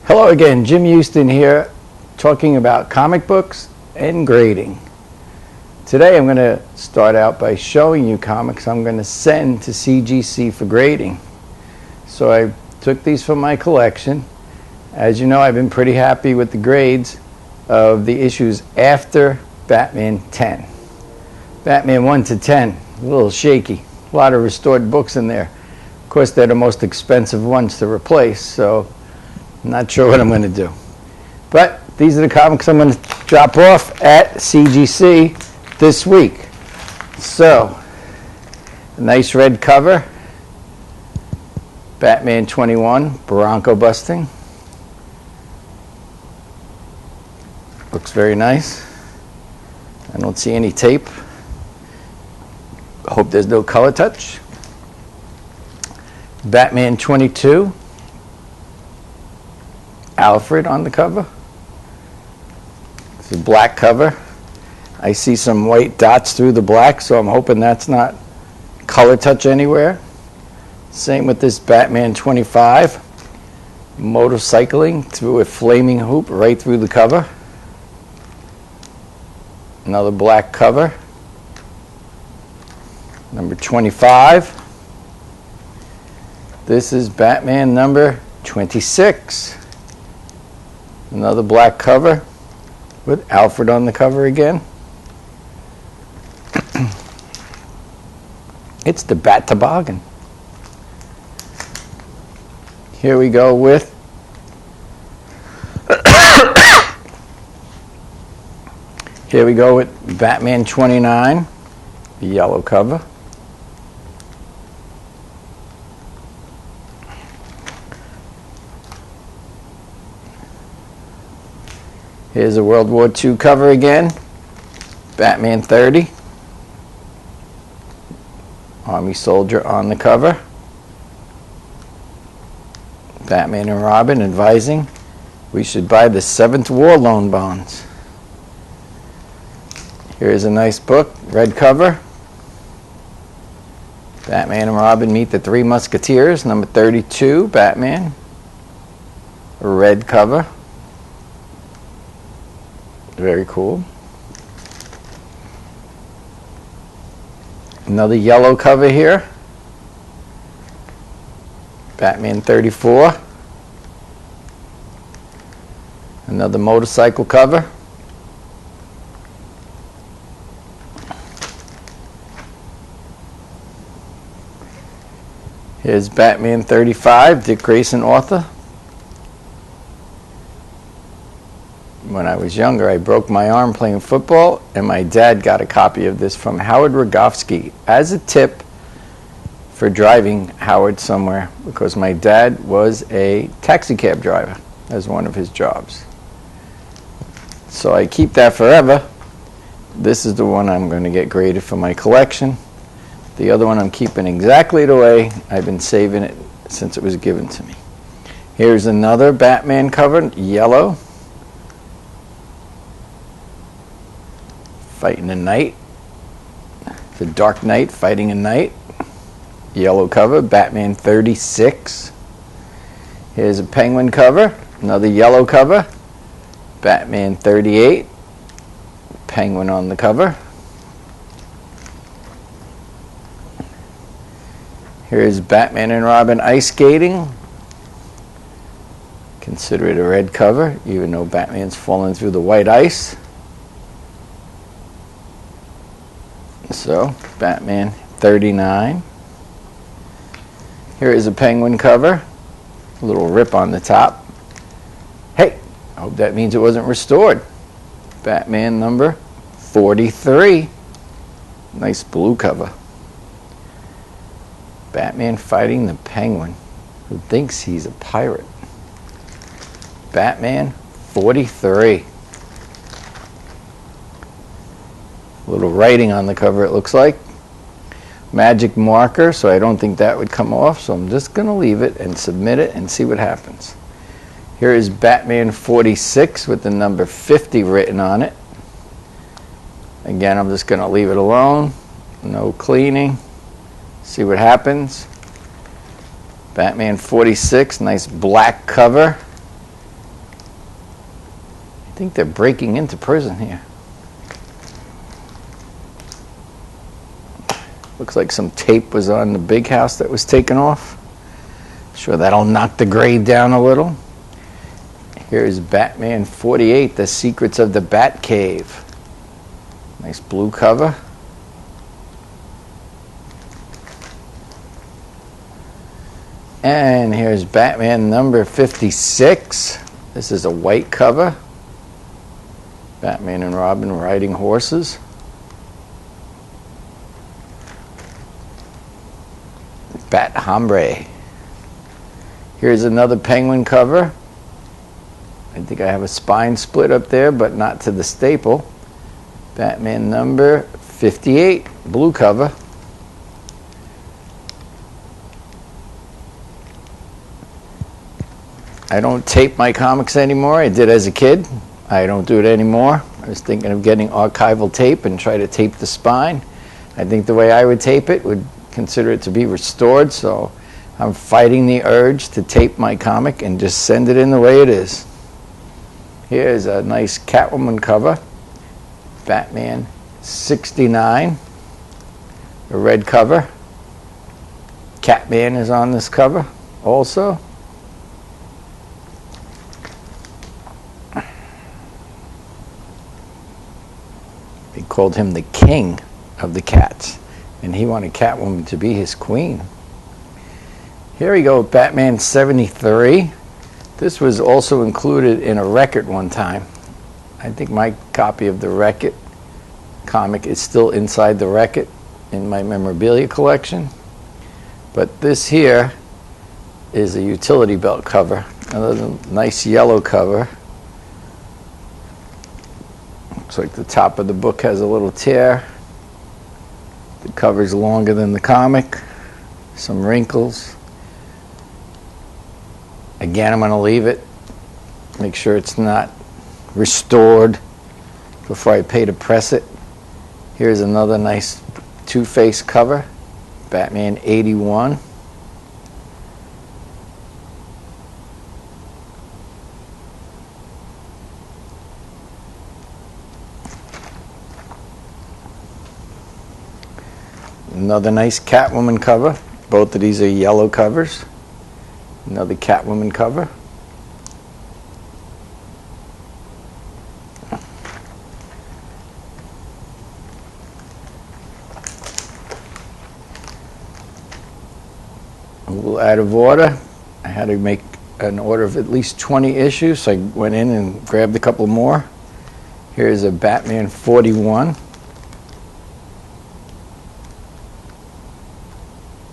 Hello again, Jim Houston here, talking about comic books and grading. Today I'm going to start out by showing you comics I'm going to send to CGC for grading. So I took these from my collection. As you know, I've been pretty happy with the grades of the issues after Batman 10. Batman 1 to 10, a little shaky. A lot of restored books in there. Of course, they're the most expensive ones to replace, so I'm not sure what I'm going to do. But these are the comics I'm going to drop off at CGC this week. So, a nice red cover. Batman 21, Bronco busting. Looks very nice. I don't see any tape. Hope there's no color touch. Batman 22, Alfred on the cover. It's a black cover. I see some white dots through the black, so I'm hoping that's not color touch anywhere. Same with this Batman 25, motorcycling through a flaming hoop right through the cover. Another black cover. Number 25. This is Batman number 26. Another black cover with Alfred on the cover again. It's the Bat Toboggan. Here we go with Batman 29, the yellow cover. Here's a World War II cover again. Batman 30. Army soldier on the cover. Batman and Robin advising we should buy the 7th War Loan bonds. Here's a nice book, red cover. Batman and Robin meet the Three Musketeers, number 32, Batman. Red cover. Very cool. Another yellow cover here. Batman 34. Another motorcycle cover. Here's Batman 35, Dick Grayson author. When I was younger, I broke my arm playing football, and my dad got a copy of this from Howard Rogofsky as a tip for driving Howard somewhere, because my dad was a taxi cab driver as one of his jobs. So I keep that forever. This is the one I'm going to get graded for my collection. The other one I'm keeping exactly the way I've been saving it since it was given to me. Here's another Batman cover, yellow. Fighting a knight. The Dark Knight fighting a knight. Yellow cover, Batman 36. Here's a Penguin cover, another yellow cover. Batman 38. Penguin on the cover. Here's Batman and Robin ice skating. Consider it a red cover, even though Batman's falling through the white ice. So, Batman 39. Here is a Penguin cover. A little rip on the top. Hey, I hope that means it wasn't restored. Batman number 43. Nice blue cover. Batman fighting the Penguin, who thinks he's a pirate. Batman 43. A little writing on the cover, it looks like. Magic marker, so I don't think that would come off, so I'm just going to leave it and submit it and see what happens. Here is Batman 46 with the number 50 written on it. Again, I'm just going to leave it alone. No cleaning. See what happens. Batman 46, nice black cover. think they're breaking into prison here. Looks like some tape was on the big house that was taken off. Sure, that'll knock the grade down a little. Here's Batman 48, The Secrets of the Bat Cave. Nice blue cover. And here's Batman number 56. This is a white cover. Batman and Robin riding horses. Bat Hombre. Here's another Penguin cover. I think I have a spine split up there, but not to the staple. Batman number 58, blue cover. I don't tape my comics anymore. I did as a kid. I don't do it anymore. I was thinking of getting archival tape and try to tape the spine. I think the way I would tape it would consider it to be restored, so I'm fighting the urge to tape my comic and just send it in the way it is. Here's a nice Catwoman cover, Batman 69, a red cover. Catman is on this cover also. They called him the king of the cats, and he wanted Catwoman to be his queen. Here we go, Batman 73. This was also included in a record one time. I think my copy of the record comic is still inside the record in my memorabilia collection. But this here is a utility belt cover. Another nice yellow cover. Looks like the top of the book has a little tear. The cover's longer than the comic. Some wrinkles. Again, I'm going to leave it. Make sure it's not restored before I pay to press it. Here's another nice Two-Face cover. Batman 81. Another nice Catwoman cover. Both of these are yellow covers. Another Catwoman cover. A little out of order. I had to make an order of at least 20 issues, so I went in and grabbed a couple more. Here's a Batman 41.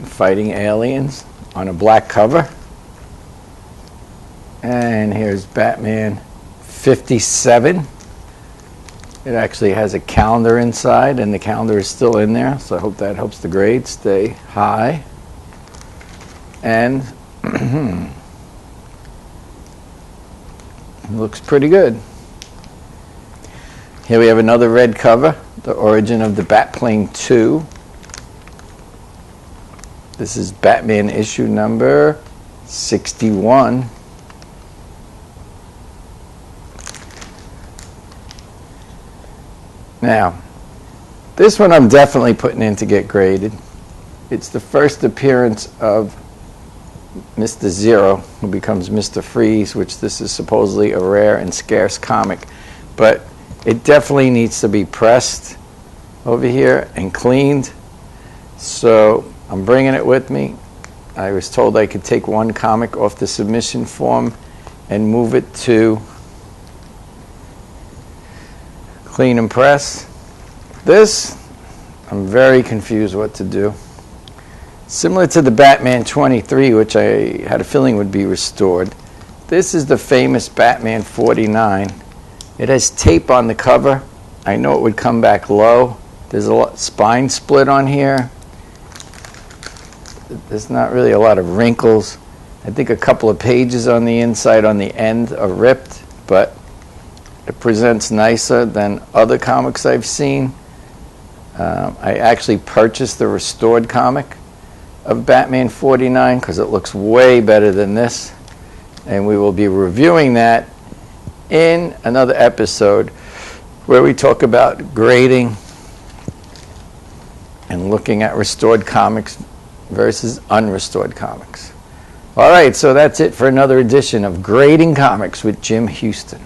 Fighting aliens on a black cover. And here's Batman 57. It actually has a calendar inside, and the calendar is still in there, so I hope that helps the grade stay high. And looks pretty good. Here we have another red cover, The Origin of the Batplane 2. This is Batman issue number 61. Now, this one I'm definitely putting in to get graded. It's the first appearance of Mr. Zero, who becomes Mr. Freeze, which this is supposedly a rare and scarce comic. But it definitely needs to be pressed over here and cleaned. So I'm bringing it with me. I was told I could take one comic off the submission form and move it to clean and press. This, I'm very confused what to do. Similar to the Batman 23, which I had a feeling would be restored, this is the famous Batman 49. It has tape on the cover. I know it would come back low. There's a spine split on here. There's not really a lot of wrinkles. I think a couple of pages on the inside on the end are ripped, but it presents nicer than other comics I've seen. I actually purchased the restored comic of Batman 49 because it looks way better than this, and we will be reviewing that in another episode where we talk about grading and looking at restored comics versus unrestored comics. All right, so that's it for another edition of Grading Comics with Jim Houston.